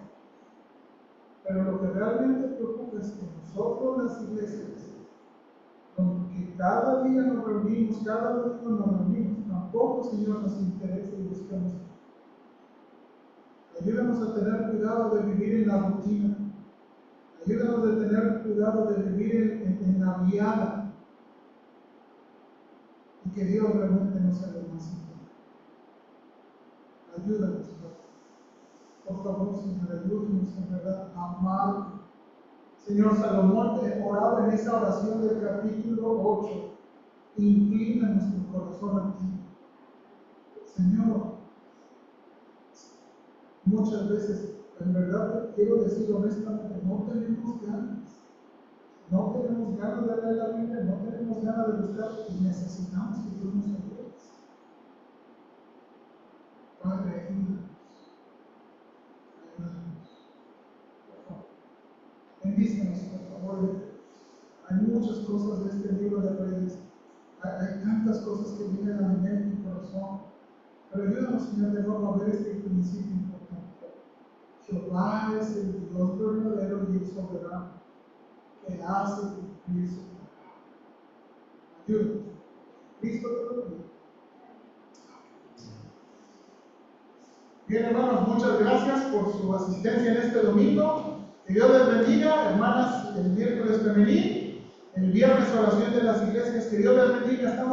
Pero lo que realmente preocupa es que nosotros, las iglesias, que cada día nos reunimos, cada domingo nos reunimos, tampoco, Señor, nos interesa y buscamos. Ayúdanos a tener cuidado de vivir en la rutina. Ayúdanos a tener cuidado de vivir en la viada. Y que Dios realmente nos sea lo más importante. Ayúdanos, Padre. Por favor, Señor, ayúdenos en verdad a amar. Señor, Salomón oraba en esa oración del capítulo 8. Inclina nuestro corazón a ti. Señor, muchas veces, en verdad, quiero decir honestamente, no tenemos ganas. No tenemos ganas de leer la Biblia, no tenemos ganas de buscar y necesitamos que tú nos ayudes. Padre, ayúdanos. Por favor. Bendícenos, por favor. Hay muchas cosas de este libro de Reyes. Hay tantas cosas que vienen a mi mente y corazón. Pero ayúdanos, Señor, de nuevo a ver este principio importante. Jehová es el Dios verdadero y el soberano, que hace cumplir su palabra. Ayúdanos. Cristo te lo pido. Bien, hermanos, muchas gracias por su asistencia en este domingo. Que Dios les bendiga, hermanas, el miércoles femenil, el viernes oración de las iglesias. Que Dios les bendiga. Estamos